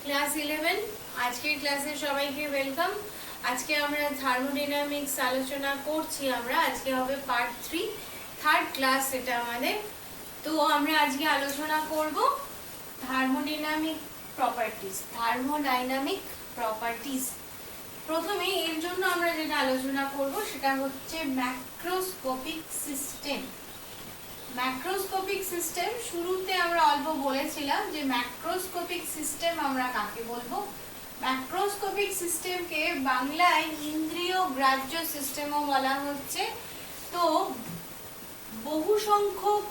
Class 11 আজকের ক্লাসে সবাইকে ওয়েলকাম। আজকে আমরা থার্মোডাইনামিক্স আলোচনা করছি। আমরা আজকে হবে পার্ট 3, থার্ড ক্লাস এটা আমাদের। তো আমরা আজকে আলোচনা করব থার্মোডাইনামিক প্রপার্টিজ। প্রথমে এর জন্য আমরা যেটা আলোচনা করব সেটা হচ্ছে ম্যাক্রোস্কোপিক সিস্টেম। ম্যাক্রোস্কোপিক সিস্টেম শুরুতে আমরা অল্প বলেছিলাম যে ম্যাক্রোস্কোপিক সিস্টেম আমরা কাকে বলবো। ম্যাক্রোস্কোপিক সিস্টেমকে বাংলায় ইন্দ্রিয় গ্রাহ্য সিস্টেমও বলা হচ্ছে। তো বহু সংখ্যক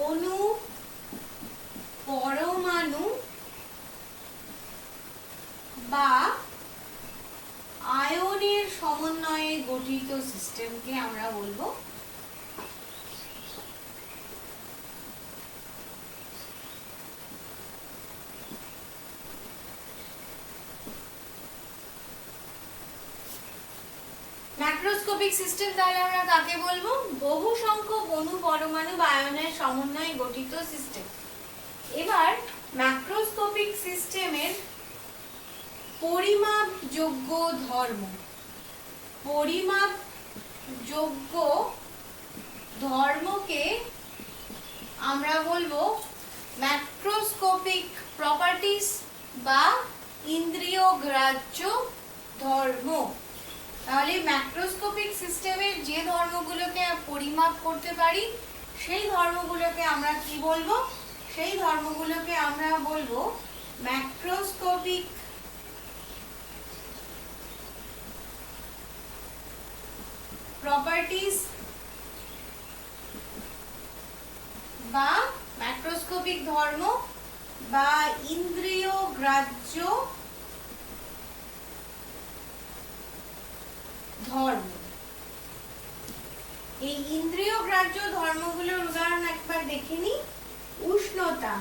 অণু, পরমাণু বা আয়নের সমন্বয়ে গঠিত সিস্টেমকে আমরা বলবো ম্যাক্রোস্কোপিক সিস্টেম। তাহলে আমরা কাকে বলবো? বহু সংখ্যক অণু, পরমাণু বা আয়নের সমন্বয়ে গঠিত সিস্টেম। এবার ম্যাক্রোস্কোপিক সিস্টেমের পরিমাপযোগ্য ধর্মকে আমরা বলবো ম্যাক্রোস্কোপিক প্রপার্টিজ বা ইন্দ্রিয় গ্রাহ্য ধর্ম। তাহলে ম্যাক্রোস্কোপিক সিস্টেমের যে ধর্মগুলোকে পরিমাপ করতে পারি সেই ধর্মগুলোকে আমরা কি বলবো? সেই ধর্মগুলোকে আমরা বলবো ম্যাক্রোস্কোপিক প্রপার্টিজ বা ম্যাক্রোস্কোপিক ধর্ম বা ইন্দ্রিয় গ্রাহ্য ধর্ম। এই ইন্দ্রিয় গ্রাহ্য ধর্মগুলোর উদাহরণ একবার দেখে নিই। উষ্ণতা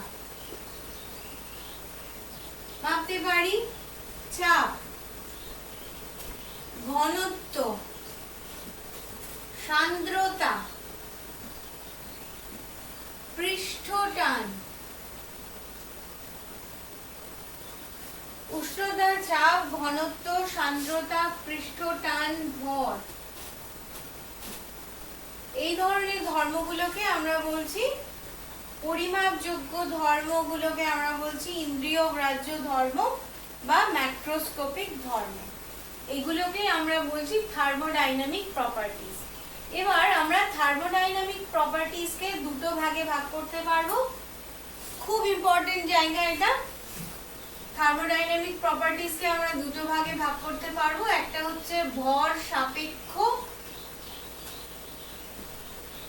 মাপতে পারি, চাপ, ঘনত্ব, সান্দ্রতা, পৃষ্ঠটান। উষ্ণতা, চাপ, ঘনত্ব, সান্দ্রতা, পৃষ্ঠটান, ভর, এই ধরনের ধর্মগুলোকে আমরা বলছি পরিমাপযোগ্য ধর্মগুলোকে আমরা বলছি ইন্দ্রিয় গ্রাহ্য ধর্ম বা ম্যাক্রোস্কোপিক ধর্ম। এগুলোকে আমরা বলছি থার্মোডাইনামিক প্রপার্টিজ। এবার আমরা থার্মোডাইনামিক প্রপার্টিজকে দুটো ভাগে ভাগ করতে পারবো। খুব ইম্পর্টেন্ট জায়গা এটা। থার্মোডাইনামিক প্রপার্টিজকে আমরা দুটো ভাগে ভাগ করতে পারবো। একটা হচ্ছে ভর সাপেক্ষ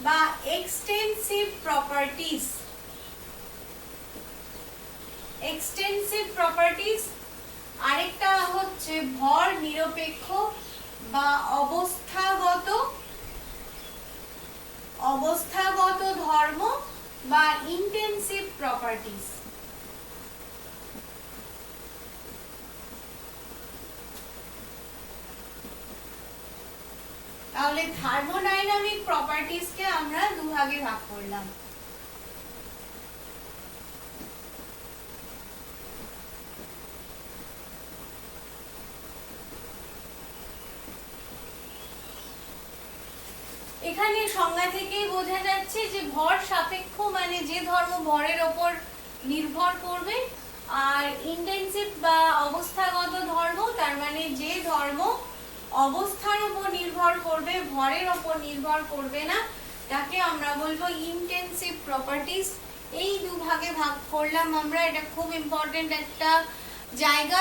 বা এক্সটেন্সিভ প্রপার্টিজ, আরেকটা হচ্ছে ভর নিরপেক্ষ বা অবস্থাগত ধর্ম বা ইন্টেন্সিভ প্রপার্টিজ। তাহলে থার্মোডাইনামিক প্রপার্টিজকে আমরা দুভাগে ভাগ করলাম। এখানে সংজ্ঞা থেকেই বোঝা যাচ্ছে যে ভর সাপেক্ষ মানে যে ধর্ম ভরের ওপর নির্ভর করবে, আর ইন্টেন্সিভ বা অবস্থাগত ধর্ম তার মানে যে ধর্ম অবস্থার উপর নির্ভর করবে, ভরের উপর নির্ভর করবে না, তাকে আমরা বলবো ইন্টেন্সিভ প্রপার্টিজ। এই দুভাগে ভাগ করলাম আমরা। এটা খুব ইম্পর্টেন্ট একটা জায়গা।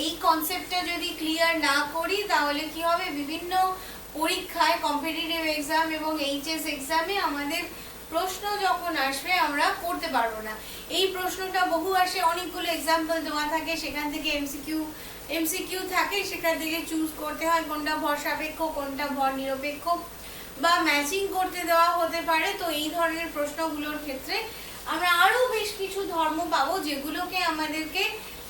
এই কনসেপ্টটা যদি ক্লিয়ার না করি তাহলে কি হবে, বিভিন্ন পরীক্ষায় কম্পিটিটিভ এক্সাম এবং এইচএস এক্সামে আমাদের প্রশ্ন যখন আসবে আমরা করতে পারবো না। এই প্রশ্নটা বহু আসে, অনেকগুলো এক্সাম্পল দেওয়া থাকে, সেখান থেকে এমসিকিউ থাকে, সেখান থেকে চুজ করতে হয় কোনটা ভর সাপেক্ষ, কোনটা ভর নিরপেক্ষ, বা ম্যাচিং করতে দেওয়া হতে পারে। তো এই ধরনের প্রশ্নগুলোর ক্ষেত্রে আমরা আরো বেশ কিছু ধর্ম পাবো যেগুলোকে আমাদেরকে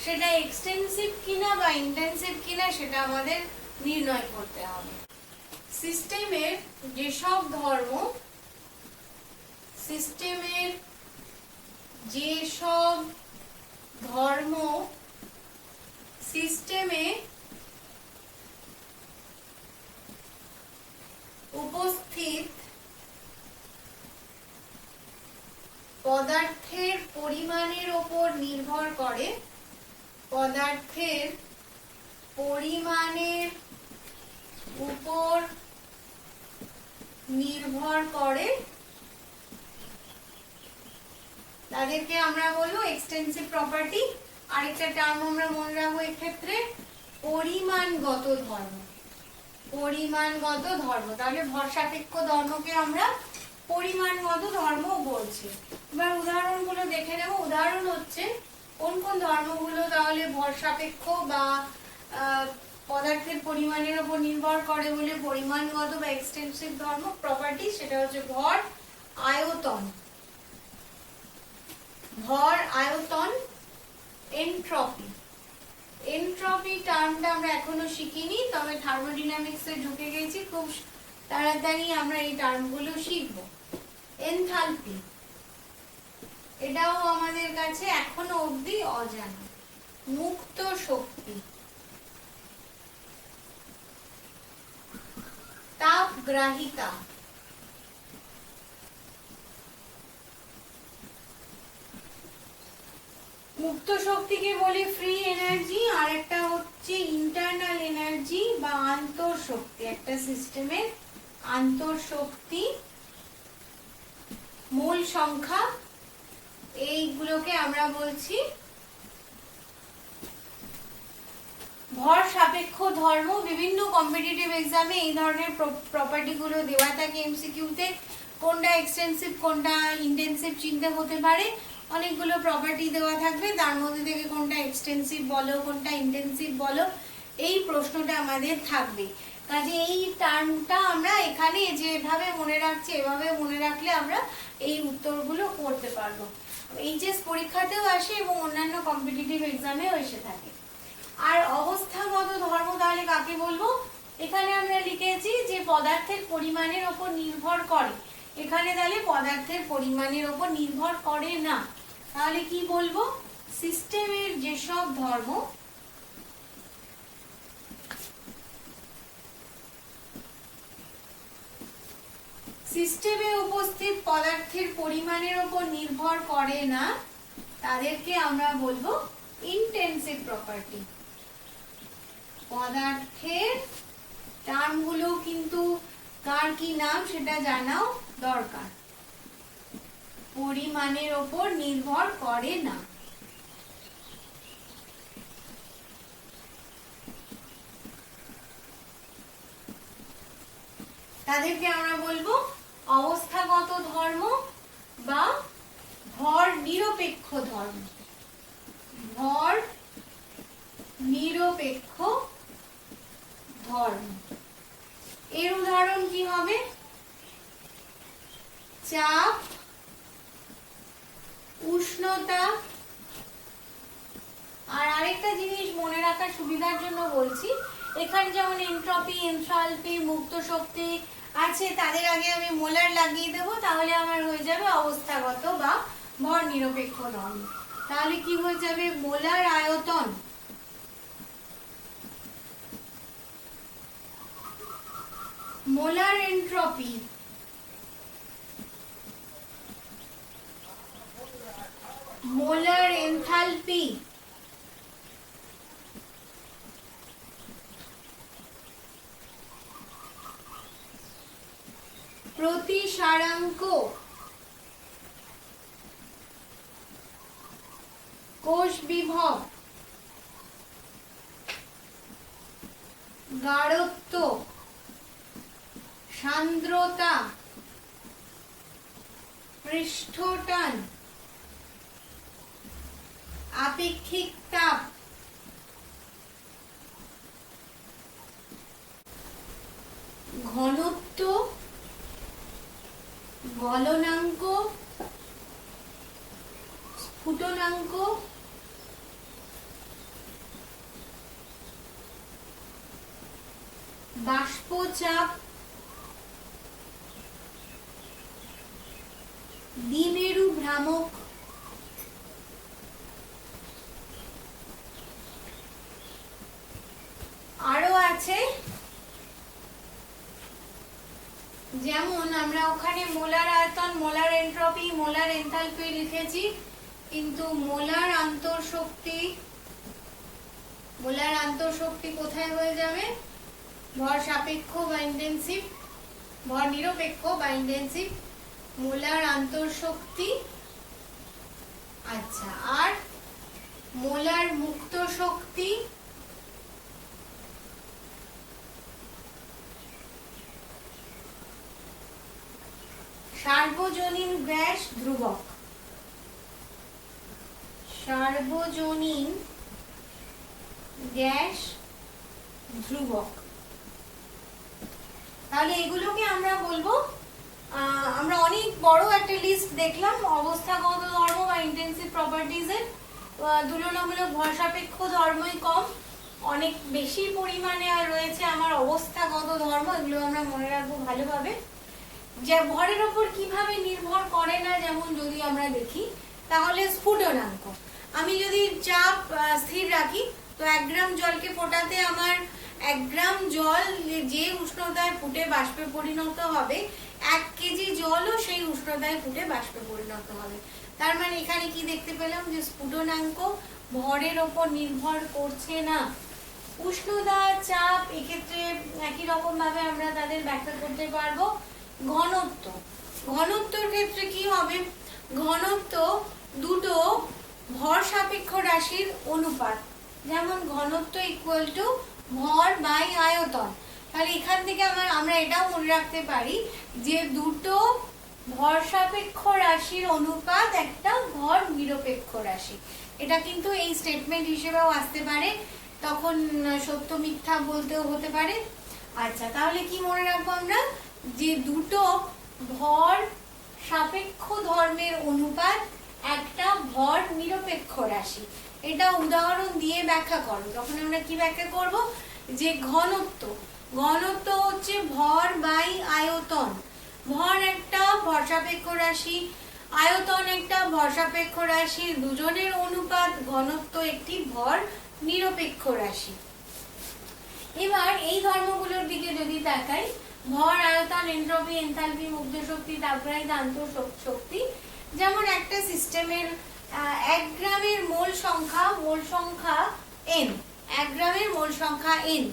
সেটা এক্সটেন্সিভ কিনা বা ইন্টেন্সিভ কিনা সেটা আমাদের নির্ণয় করতে হবে। সিস্টেমের যেসব ধর্ম সিস্টেমের যেসব ধর্ম সিস্টেমে উপস্থিত পদার্থের পরিমাণের উপর নির্ভর করে, পদার্থের পরিমাণের উপর নির্ভর করে, তাদেরকে আমরা বলবো এক্সটেন্সিভ প্রপার্টি। আরেকটা টার্ম আমরা মনে রাখবো এক্ষেত্রে, পরিমাণগত ধর্ম। পরিমাণগত ধর্ম, তাহলে ভর সাপেক্ষ ধর্মকে আমরা পরিমাণগত ধর্ম বলছি। এবার উদাহরণগুলো দেখে নেব। উদাহরণ হচ্ছে কোন কোন ধর্মগুলো তাহলে ভর সাপেক্ষ বা পদার্থের পরিমাণের উপর নির্ভর করে বলে পরিমাণগত বা এক্সটেন্সিভ ধর্ম প্রপার্টি, সেটা হচ্ছে ভর, আয়তন, ভর, আয়তন, এনট্রপি। এনট্রপি টার্মটা আমরা এখনো শিখিনি, তবে থার্মোডাইনামিক্সে ঢুকে গেছি, খুব তাড়াতাড়ি আমরা এই টার্মগুলো শিখব। এনথালপি, এটাও আমাদের কাছে এখনো অবধি অজানা। মুক্ত শক্তি, তাপগ্রাহিতা, মুক্ত শক্তিকে বলি ফ্রি এনার্জি, আর একটা হচ্ছে ইন্টারনাল এনার্জি বা আন্তঃশক্তি। একটা সিস্টেমের আন্তঃশক্তি, মোল সংখ্যা, এইগুলোকে আমরা বলছি ভর সাপেক্ষ ধর্ম। বিভিন্ন কম্পিটিটিভ এক্সামে এই ধরনের প্রপার্টি গুলো দেওয়া থাকে এমসিকিউতে। কোনটা এক্সটেন্সিভ কোনটা ইন্টেন্সিভ চিন্তা হতে পারে, অনেকগুলো প্রপার্টি দেওয়া থাকবে, তার মধ্যে থেকে কোনটা এক্সটেন্সিভ বলো কোনটা ইন্টেন্সিভ বলো, এই প্রশ্নটা আমাদের থাকবে। কাজে এই টার্মটা আমরা এখানে যেভাবে মনে রাখছি এভাবে মনে রাখলে আমরা এই উত্তরগুলো করতে পারবো। এইচএস পরীক্ষাতেও আসে এবং অন্যান্য কম্পিটিটিভ এক্সামেও এসে থাকে। আর অবস্থাগত ধর্ম তাহলে কাকে বলবো? এখানে আমরা লিখেছি যে পদার্থের পরিমাণের উপর নির্ভর করে, এখানে তাহলে পদার্থের পরিমাণের উপর নির্ভর করে না। তাহলে কি বলবো? সিস্টেমের যেসব ধর্ম সিস্টেমে উপস্থিত পদার্থের পরিমাণের উপর নির্ভর করে না, তাদেরকে আমরা বলবো ইন্টেন্সিভ প্রপার্টি। পদার্থের টার্মগুলো কিন্তু কার কি নাম সেটা জানাও দরকার। পরিমাণের উপর নির্ভর করে না। তাদেরকে আমরা বলবো অবস্থাগত ধর্ম বা ভর নিরপেক্ষ ধর্ম। ভর নিরপেক্ষ ধর্ম। এর উদাহরণ কি হবে? চাপ, উষ্ণতা। আর আরেকটা জিনিস মনে রাখার সুবিধার জন্য বলছি, এখানে যেমন এনট্রপি, এনথালপি, মুক্ত শক্তি আছে, তাদের আগে আমি মোলার লাগিয়ে দেবো, তাহলে আমার হয়ে যাবে অবস্থাগত বা ভর নিরপেক্ষ ধর্ম। তাহলে কি হয়ে যাবে? মোলার আয়তন, মোলার এনট্রপি, মোলার এনথালপি, প্রতিসারাঙ্ক, কোষ বিভব, গাঢ়ত্ব, সান্দ্রতা, পৃষ্ঠটান, আপেক্ষিক তাপ, ঘনত্ব, গলনাঙ্ক, স্ফুটনাঙ্ক, বাষ্পচাপ, দ্বিমেরু ভ্রামক, আমরা ওখানে মোলার আয়তন, মোলার এন্ট্রপি, মোলার এনথালপি লিখেছি, কিন্তু মোলার আন্তঃশক্তি কোথায় হয়ে যাবে? ভর সাপেক্ষ বা ইন্টেন্সিভ, ভর নিরপেক্ষ বা ইন্টেন্সিভ, মোলার আন্তঃশক্তি। আচ্ছা, আর মোলার মুক্ত শক্তি, সার্বজনীন গ্যাস ধ্রুবক, সার্বজনীন গ্যাস ধ্রুবক। তাহলে এগুলোকে আমরা বলবো, আমরা অনেক বড় একটা লিস্ট দেখলাম অবস্থাগত ধর্ম বা ইন্টেন্সিভ প্রপার্টিজ এর। তুলনামূলক ভর সাপেক্ষ ধর্মই কম, অনেক বেশি পরিমাণে আর রয়েছে আমার অবস্থাগত ধর্ম। এগুলো আমরা মনে রাখবো ভালোভাবে। যে ভরের ওপর কিভাবে নির্ভর করে না, যেমন যদি আমরা দেখি তাহলে স্ফুটনাঙ্ক, আমি যদি চাপ স্থির রাখি তো 1 গ্রাম জলকে ফোটাতে আমার 1 গ্রাম জল যে উষ্ণতায় ফুটে বাষ্পে পরিণত হবে, 1 কেজি জলও সেই উষ্ণতায় ফুটে বাষ্পে পরিণত হবে। তার মানে এখানে কি দেখতে পেলাম, যে স্ফুটনাঙ্ক ভরের ওপর নির্ভর করছে না। উষ্ণতা, চাপ এক্ষেত্রে একই রকম ভাবে আমরা তাদের ব্যাখ্যা করতে পারবো। ঘনত্ব, ঘনত্বর ক্ষেত্রে কি হবে? ঘনত্ব দুটো ভর সাপেক্ষ রাশির অনুপাত, যেমন ঘনত্ব ইকুয়াল টু ভর বাই আয়তন। তাহলে এখান থেকে আমরা এটাও মনে রাখতে পারি যে দুটো ভর সাপেক্ষ রাশির অনুপাত একটা ভর নিরপেক্ষ রাশি। এটা কিন্তু এই স্টেটমেন্ট হিসেবেও আসতে পারে, তখন সত্য মিথ্যা বলতেও হতে পারে। আচ্ছা, তাহলে কি মনে রাখবো আমরা, যে দুটো ভর সাপেক্ষ ধর্মের অনুপাত একটা ভর নিরপেক্ষ রাশি। এটা উদাহরণ দিয়ে ব্যাখ্যা করো। তখন আমরা কি ব্যাখ্যা করব, যে ঘনত্ব, ঘনত্ব হচ্ছে ভর বাই আয়তন। ভর একটা ভর সাপেক্ষ রাশি, আয়তন একটা ভর সাপেক্ষ রাশি, দুজনের অনুপাত ঘনত্ব একটি ভর নিরপেক্ষ রাশি। এবার এই ধর্মগুলোর দিকে যদি তাকাই, ভর, আয়তন, এনট্রপি, এনথালপি, মুগ্ধ শক্তি, তাপগ্রাহিত আন্তঃশক্তি, যেমন একটা সিস্টেমের 1 গ্রামের মোল সংখ্যা n, 1 গ্রামের মোল সংখ্যা n,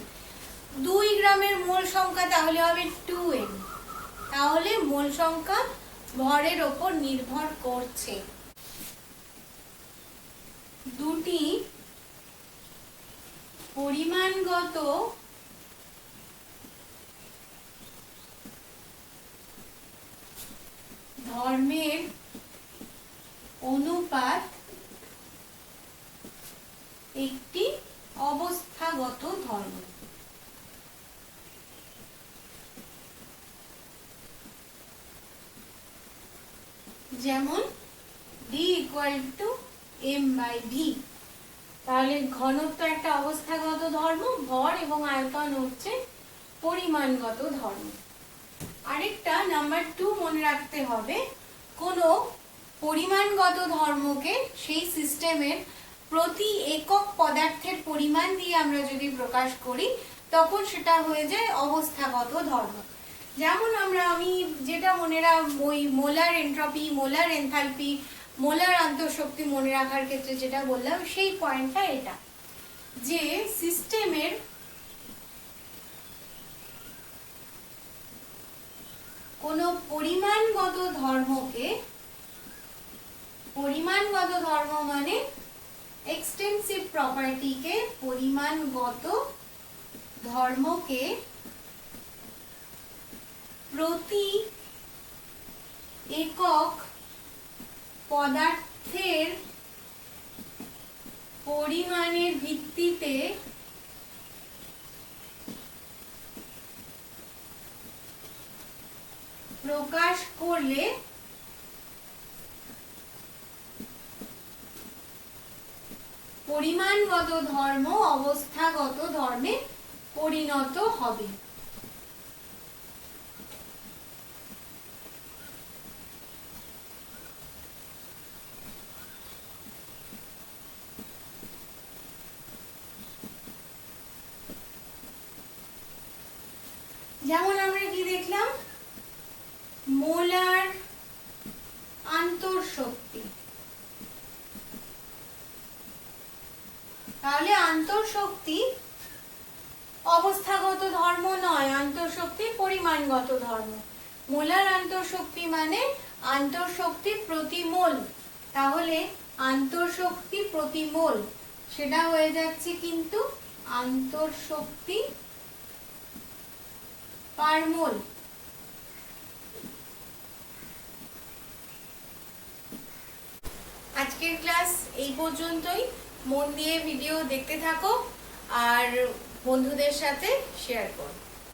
2 গ্রামের মোল সংখ্যা তাহলে হবে 2n। তাহলে মোল সংখ্যা ভরের ওপর নির্ভর করছে। দুটি পরিমাণগত ধর্মের অনুপাত একটি অবস্থাগত ধর্ম। যেমন D = m/v। তাহলে ঘনত্ব একটা অবস্থাগত ধর্ম, ভর এবং আয়তন হচ্ছে পরিমাণগত ধর্ম। আরেকটা নাম্বার 2 মনে রাখতে হবে, কোনো পরিমাণগত ধর্মকে সেই সিস্টেমের প্রতি একক পদার্থের পরিমাণ দিয়ে আমরা যদি প্রকাশ করি তখন সেটা হয়ে যায় অবস্থাগত ধর্ম। যেমন আমি যেটা মনে ওই molar entropy, molar enthalpy, molar আন্তঃশক্তি মনে রাখার ক্ষেত্রে যেটা বললাম, সেই পয়েন্টটা এটা, যে সিস্টেমের কোনো পরিমাণগত ধর্মকে, পরিমাণগত ধর্ম মানে এক্সটেন্সিভ প্রপার্টিকে, পরিমাণগত ধর্মকে প্রতি একক পদার্থের পরিমাণের ভিত্তিতে প্রকাশ করলে পরিমাণগত ধর্ম অবস্থাগত ধর্মে পরিণত হবে। যেমন আমরা কি দেখলাম, আন্তঃশক্তি অবস্থাগত ধর্ম নয়, আন্তঃশক্তি পরিমাণগত ধর্ম। মোলার আন্তঃশক্তি মানে আন্তঃশক্তি প্রতি মোল। তাহলে আন্তঃশক্তি প্রতি মোল সেটা হয়ে যাচ্ছে কিন্তু আন্তঃশক্তি পার মোল। আজকের ক্লাস এই পর্যন্তই। মন দিয়ে ভিডিও দেখতে থাকো আর বন্ধুদের সাথে শেয়ার করো।